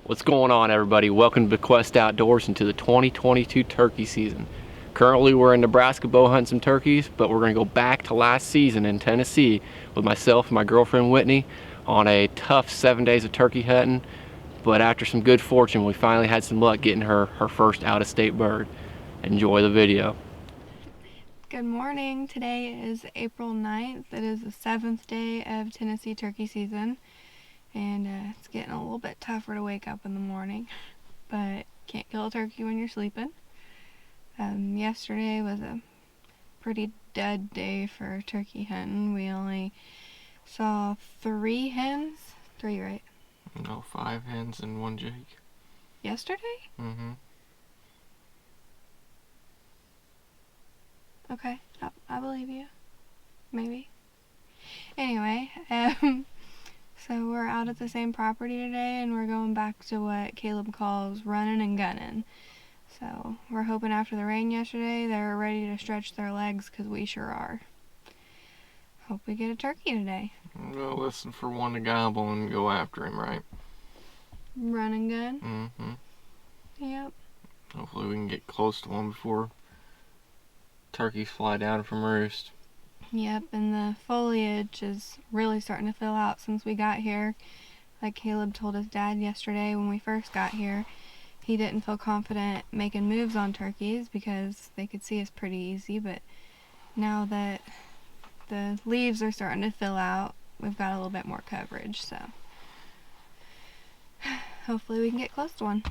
What's going on, everybody? Welcome to Bequest Outdoors and to the 2022 turkey season. Currently we're in Nebraska bow hunting some turkeys, but we're going to go back to last season in Tennessee with myself and my girlfriend Whitney on a tough 7 days of turkey hunting. But after some good fortune, we finally had some luck getting her first out-of-state bird. Enjoy the video. Good morning. Today is April 9th. It is the 7th day of Tennessee turkey season. And it's getting a little bit tougher to wake up in the morning, but can't kill a turkey when you're sleeping. Yesterday was a pretty dead day for turkey hunting. We only saw 3 hens. 3, right? No, 5 hens and 1 jake. Yesterday? Mm-hmm. Okay, I believe you. Maybe. Anyway, so we're out at the same property today, and we're going back to what Caleb calls running and gunning. So we're hoping after the rain yesterday, they're ready to stretch their legs, because we sure are. Hope we get a turkey today. We'll listen for one to gobble and go after him, right? Run and gun? Mm-hmm. Yep. Hopefully we can get close to one before turkeys fly down from roost. Yep, and the foliage is really starting to fill out since we got here. Like Caleb told his dad yesterday when we first got here, he didn't feel confident making moves on turkeys because they could see us pretty easy, but now that the leaves are starting to fill out, we've got a little bit more coverage, so hopefully we can get close to one.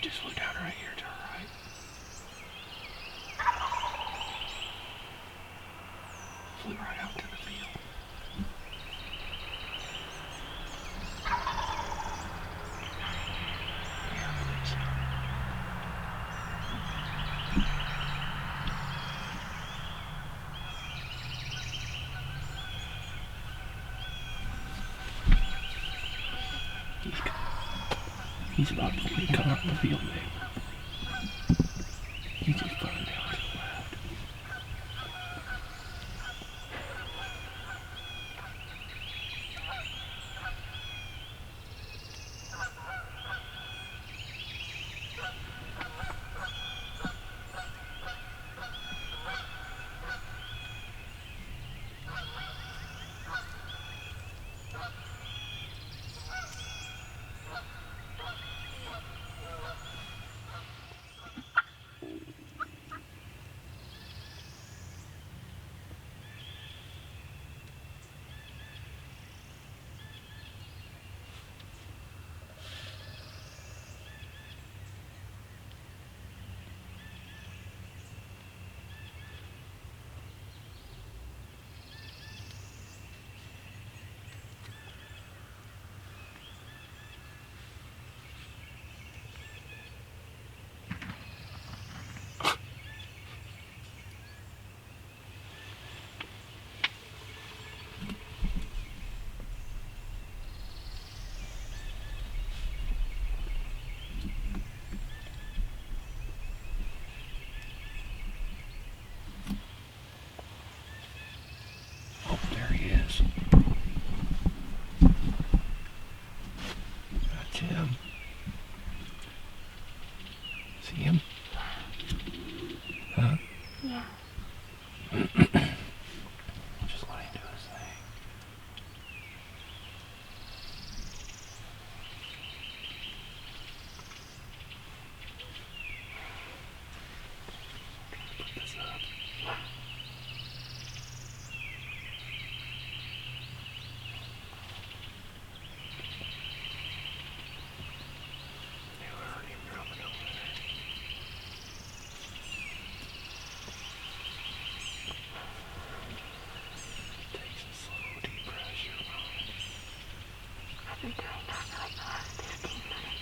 just flew down right here to our right. Flew right out to the field. Yeah, I believe so. He's about to be coming up the field, babe. He's just flying down to the left. Oh, there he is. That's him. See him? Huh? Yeah. Just let him do his thing. Put this up. They heard him drumming over there. Take some slow, deep breaths. You're fine. I've been doing that for like the last 15 minutes.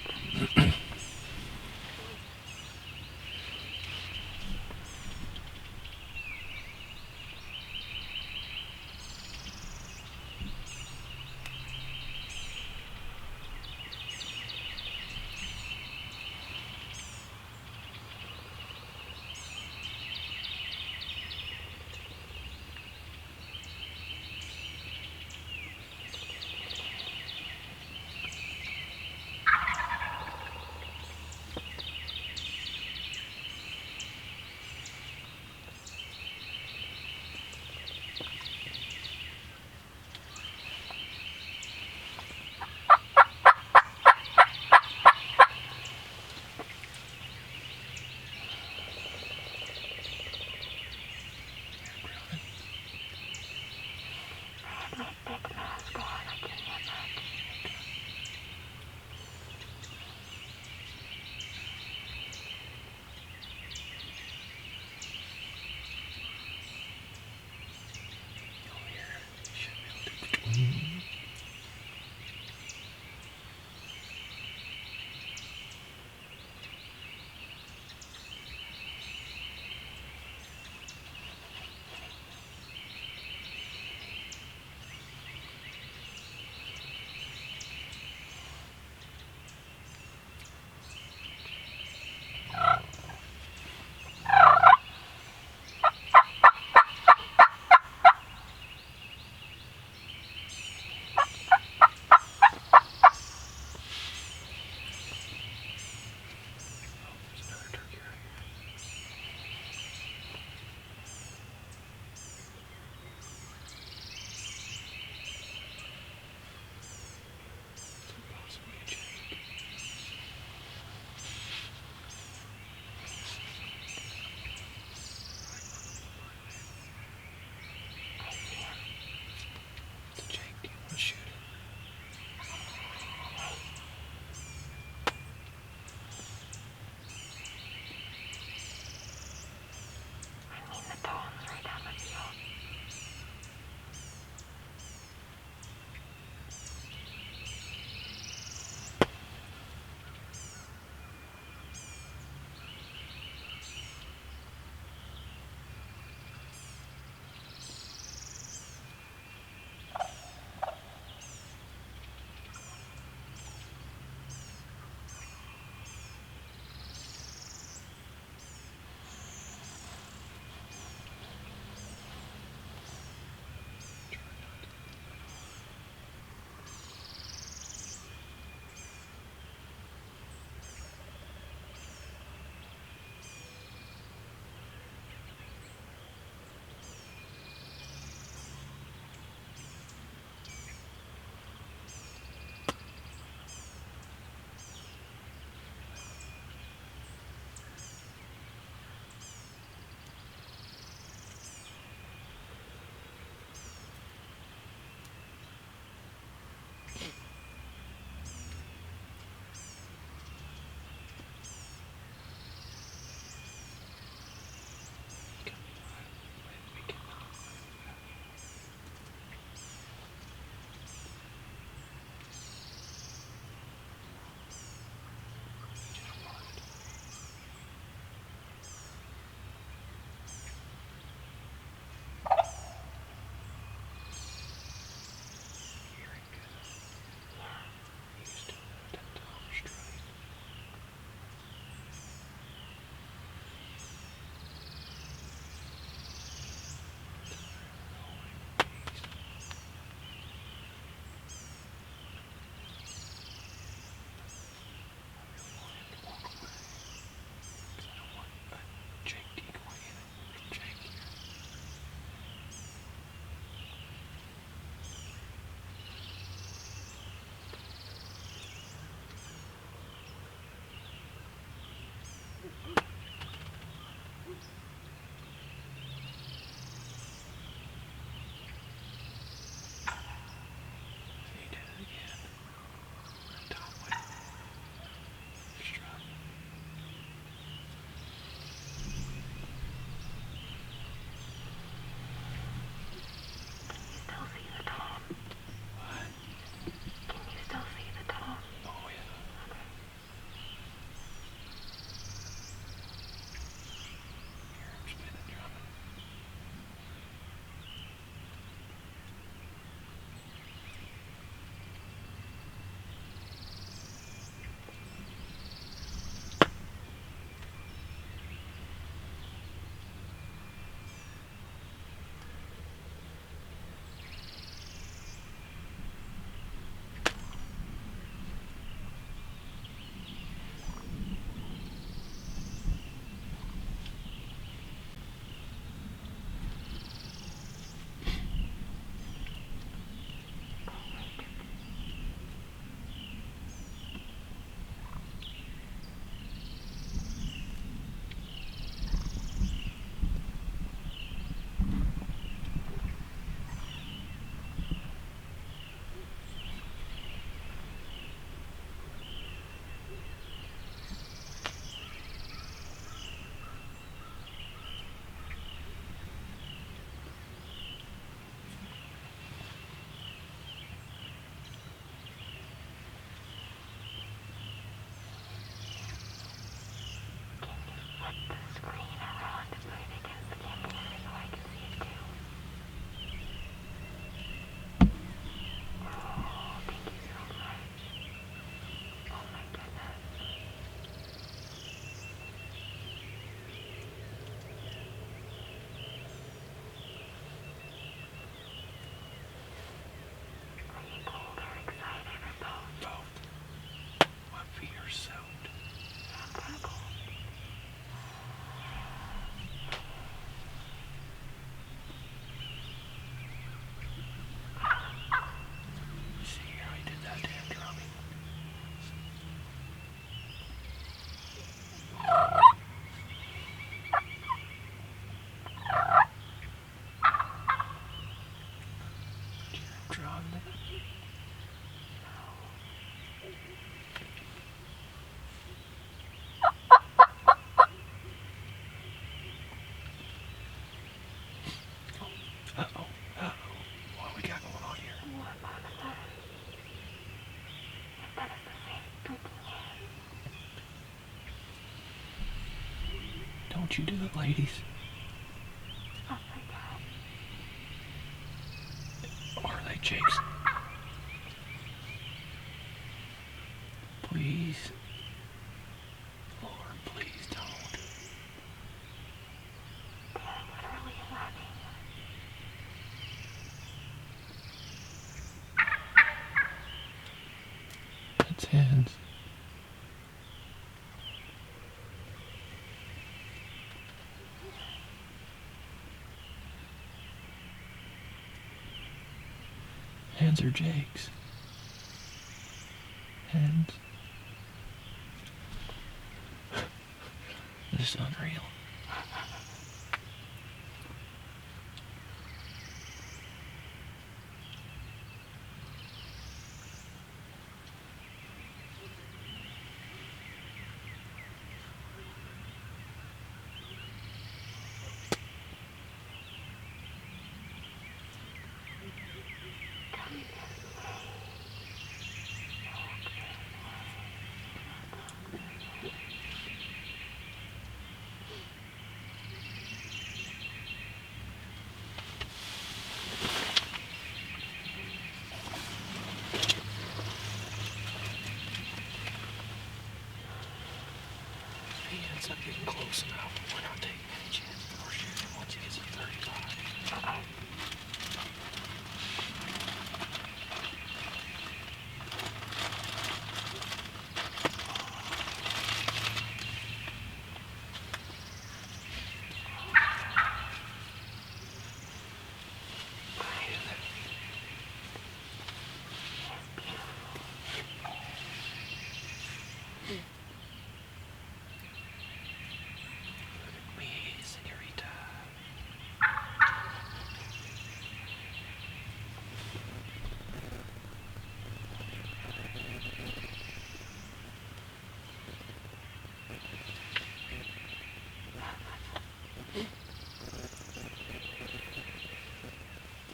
driving it. Uh-oh. What do we got going on here? Don't you do it, ladies. Are they chicks? Please. Lord, please don't. That's hens. Hens are jakes. Hens. This is unreal. He ends up getting close enough. We're not taking any chances. We're shooting once he gets to 35.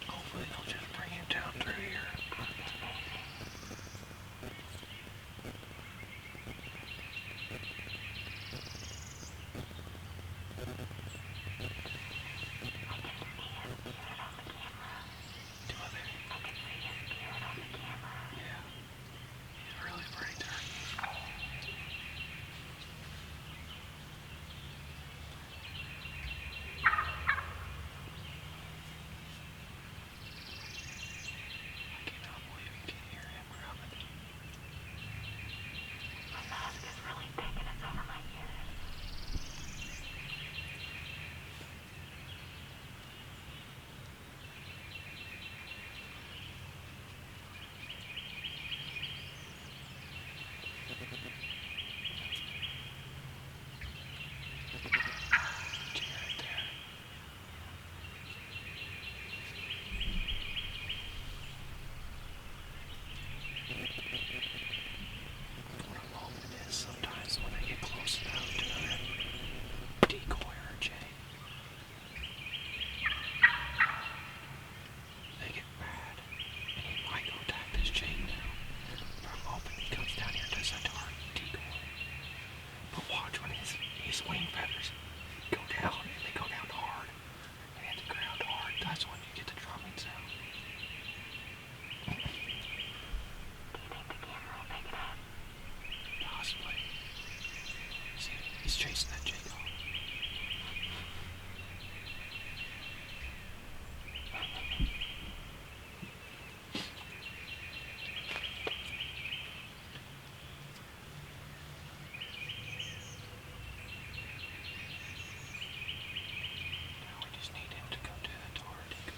Hopefully they'll just bring him down through here. Do they? Yeah. He's really pretty turkey. I cannot believe you can hear him grubbing. My mask is really thick and it's over my ears. Did you hear it there? What a moment it is sometimes when they get close enough to another decoy or a jay. They get mad, and he might go attack this jay now. But I'm hoping he comes down here and does a target decoy. But watch when his wing feathers go down, and they go down hard, and hit the ground hard. That's when you get the drumming sound. Possibly. See, he's chasing that jay off. Now we just need him to go to the door decoy.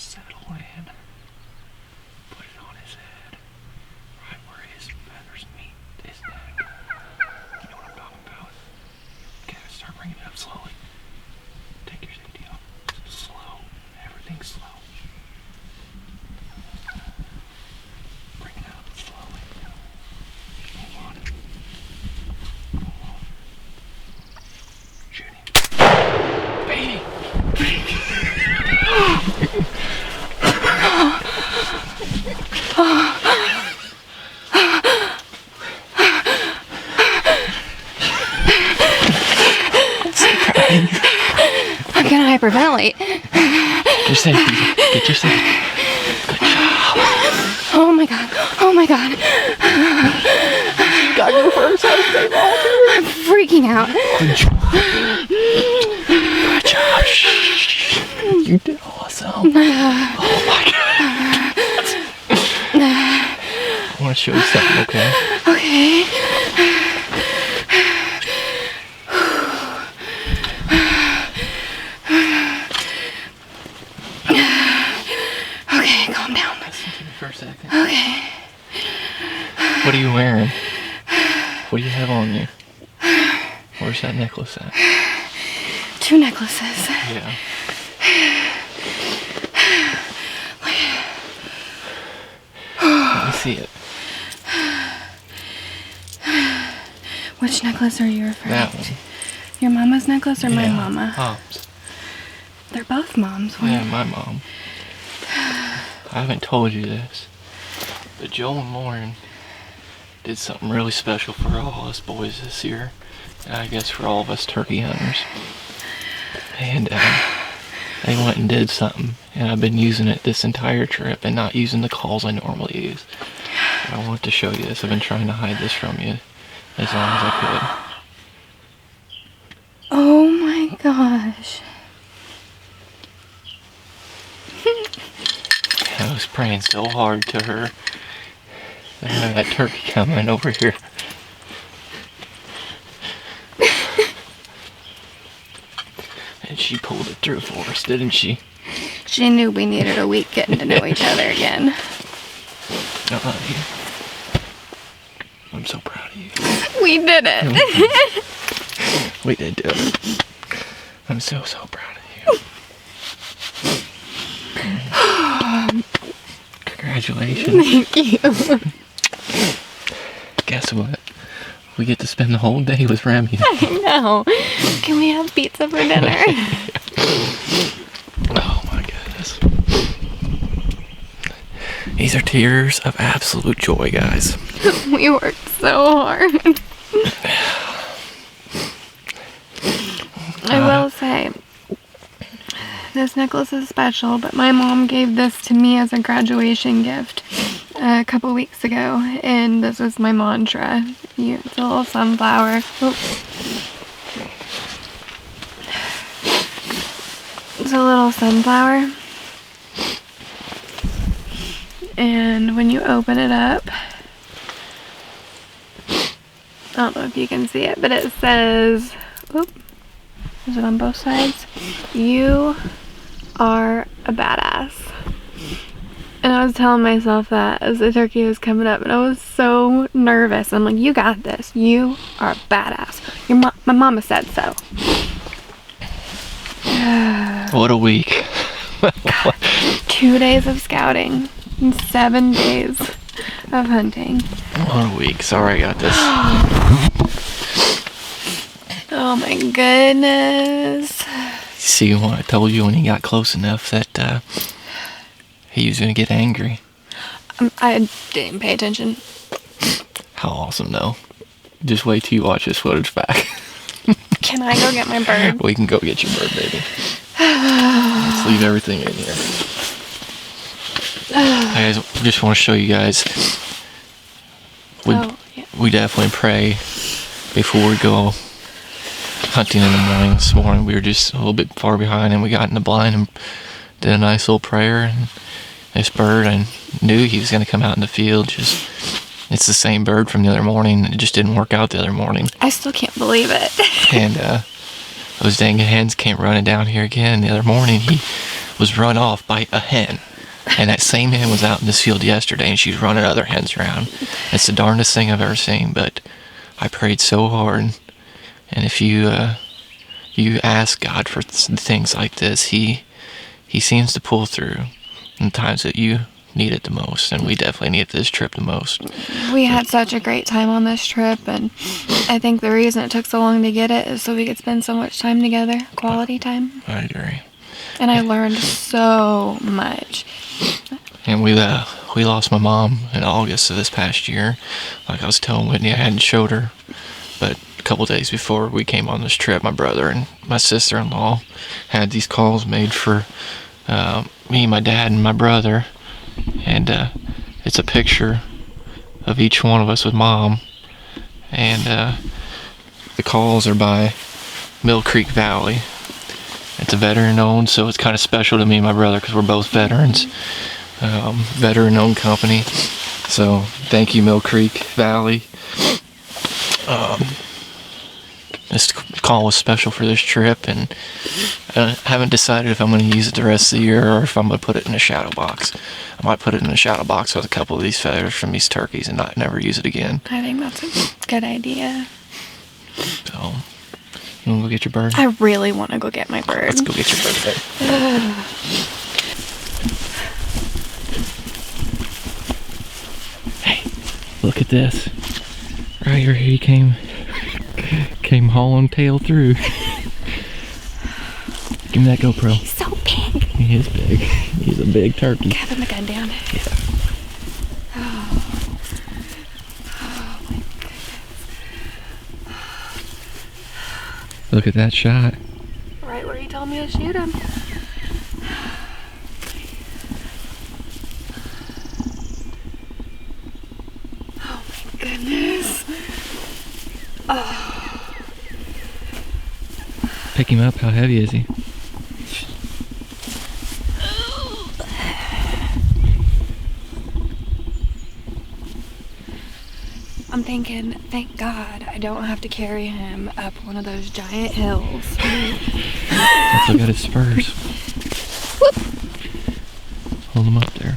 settle in. Put it on his head. Right where his feathers meet his neck. You know what I'm talking about? Okay, start bringing it up slowly. Take your safety off. Slow. Everything's slow. Bring it up slowly. Hold on. Hold on. Shoot him. Baby! I'm gonna hyperventilate. Get your safety. Get your safety. Good job. Oh my god. Oh my god. You got your first house day volunteer. I'm freaking out. Good job. Good job. Shh. You did awesome. Oh my god. I want to show you something, okay? Okay. Okay, calm down. Listen to me for a second. Okay. What are you wearing? What do you have on you? Where's that necklace at? 2 necklaces. Yeah. Let me see it. Which necklace are you referring That to? one. Your mama's necklace or my Yeah, mama? Mom's. They're both moms. Yeah, my mom. I haven't told you this, but Joe and Lauren did something really special for all us boys this year. And I guess for all of us turkey hunters. And they went and did something, and I've been using it this entire trip and not using the calls I normally use. But I want to show you this. I've been trying to hide this from you as long as I Oh my gosh. could. I was praying so hard to her. I had that turkey coming over here. And she pulled it through for us, didn't she? She knew we needed a week getting to know each other again. I love you. I'm so proud of you. We did it. We did do it. I'm so proud of you. Congratulations. Thank you. Guess what? We get to spend the whole day with Remy. I know. Can we have pizza for dinner? Oh my goodness. These are tears of absolute joy, guys. We worked so hard. I will say, this necklace is special, but my mom gave this to me as a graduation gift a couple weeks ago, and this was my mantra. It's a little sunflower. Oops. It's a little sunflower, and when you open it up, I don't know if you can see it, but it says, oops, is it on both sides? You are a badass. And I was telling myself that as the turkey was coming up, and I was so nervous. I'm like, you got this. You are a badass. My mama said so. What a week. 2 days of scouting and 7 days of hunting. What a week. Sorry I got this. Oh my goodness. See what I told you when he got close enough that he was going to get angry. I didn't pay attention. How awesome, though. Just wait till you watch this footage back. Can I go get my bird? We can go get your bird, baby. Let's leave everything in here. I just want to show you guys. We definitely pray before we go hunting in the morning. This morning we were just a little bit far behind, and we got in the blind and did a nice little prayer. And this bird, I knew he was going to come out in the field. It's the same bird from the other morning. It just didn't work out the other morning. I still can't believe it. And those dang hens came running down here again. The other morning he was run off by a hen. And that same hen was out in this field yesterday, and she's running other hens around. It's the darndest thing I've ever seen, but I prayed so hard. And if you ask God for things like this, He seems to pull through in times that you need it the most, and we definitely needed this trip the most. We had such a great time on this trip, and I think the reason it took so long to get it is so we could spend so much time together, quality time. I agree. And I learned so much. And we lost my mom in August of this past year. Like I was telling Whitney, I hadn't showed her, but a couple days before we came on this trip, my brother and my sister-in-law had these calls made for me, my dad, and my brother. And it's a picture of each one of us with Mom. And the calls are by Mill Creek Valley. It's a veteran-owned, so it's kind of special to me and my brother because we're both veterans. Veteran-owned company. So thank you, Mill Creek Valley. This call was special for this trip, and I haven't decided if I'm going to use it the rest of the year or if I'm going to put it in a shadow box. I might put it in a shadow box with a couple of these feathers from these turkeys and never use it again. I think that's a good idea. So, you want to go get your bird? I really want to go get my bird. Let's go get your bird then. Hey, look at this. Right here he came hauling tail through. Give me that GoPro. He's so big. He is big. He's a big turkey. Having the gun down. Yeah. Oh my goodness. Look at that shot. Right where he told me to shoot him. Oh my goodness. Oh. Pick him up. How heavy is he? I'm thinking, thank God I don't have to carry him up one of those giant hills. Let's look at his spurs. Whoop. Hold him up there.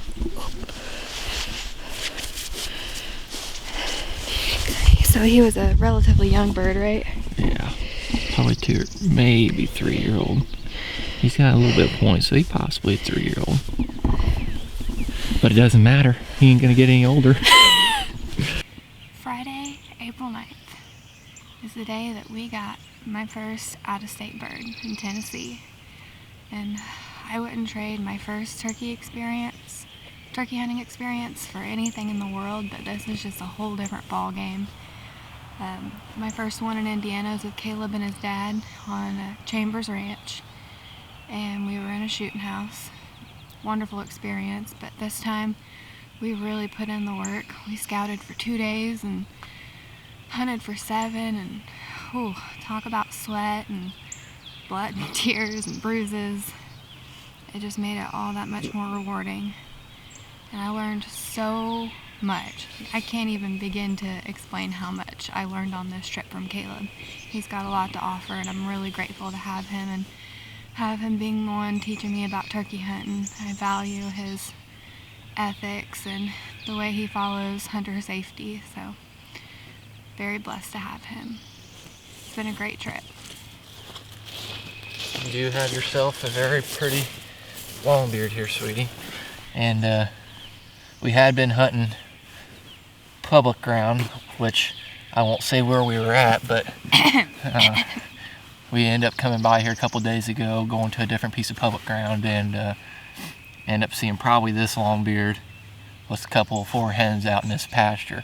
So he was a relatively young bird, right? Yeah. Probably 2, maybe 3-year-old. He's got a little bit of point, so he's possibly a 3-year-old. But it doesn't matter. He ain't gonna get any older. Friday, April 9th is the day that we got my first out-of-state bird in Tennessee. And I wouldn't trade my first turkey hunting experience for anything in the world, but this is just a whole different ball game. My first one in Indiana was with Kaleb and his dad on Chambers Ranch, and we were in a shooting house. Wonderful experience, but this time we really put in the work. We scouted for 2 days and hunted for 7, and talk about sweat and blood and tears and bruises. It just made it all that much more rewarding, and I learned so much. I can't even begin to explain how much I learned on this trip from Kaleb. He's got a lot to offer, and I'm really grateful to have him and have him being the one teaching me about turkey hunting. I value his ethics and the way he follows hunter safety, so very blessed to have him. It's been a great trip. You have yourself a very pretty longbeard here, sweetie. And we had been hunting public ground, which I won't say where we were at, but we ended up coming by here a couple days ago, going to a different piece of public ground, and end up seeing probably this longbeard with a couple of 4 hens out in this pasture.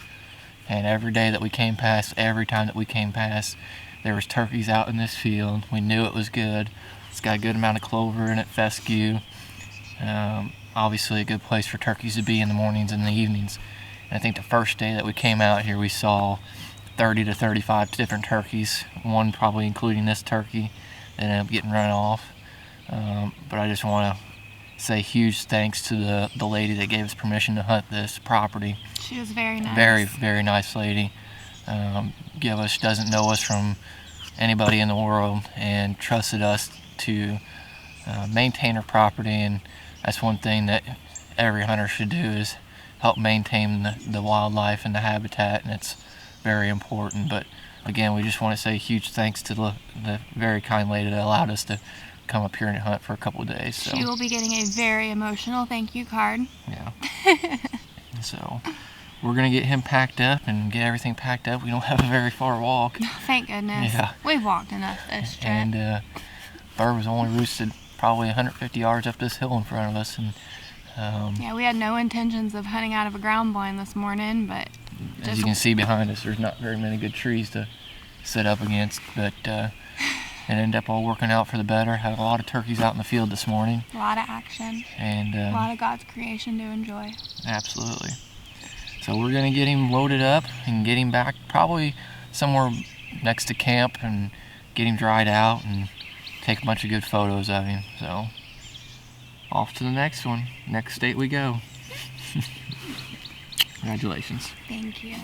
And every day that we came past, every time that we came past, there was turkeys out in this field. We knew it was good. It's got a good amount of clover in it, fescue. Obviously a good place for turkeys to be in the mornings and the evenings. And I think the first day that we came out here, we saw 30 to 35 different turkeys, one probably including this turkey that ended up getting run off. But I just want to say huge thanks to the lady that gave us permission to hunt this property. She was very nice. Very, very nice lady. Doesn't know us from anybody in the world, and trusted us to maintain our property, and that's one thing that every hunter should do, is help maintain the wildlife and the habitat, and it's very important. But again, we just want to say huge thanks to the very kind lady that allowed us to come up here and hunt for a couple of days. So. She will be getting a very emotional thank you card. Yeah. So we're gonna get him packed up and get everything packed up. We don't have a very far walk. Thank goodness. Yeah. We've walked enough this trip. And Burr was only roosted probably 150 yards up this hill in front of us, and yeah, we had no intentions of hunting out of a ground blind this morning, but as you can see behind us, there's not very many good trees to sit up against, but it ended up all working out for the better. Had a lot of turkeys out in the field this morning. a lot of action, And a lot of God's creation to enjoy. absolutely. So we're gonna get him loaded up and get him back probably somewhere next to camp and get him dried out and take a bunch of good photos of him. So off to the next one. Next state we go. Congratulations. Thank you.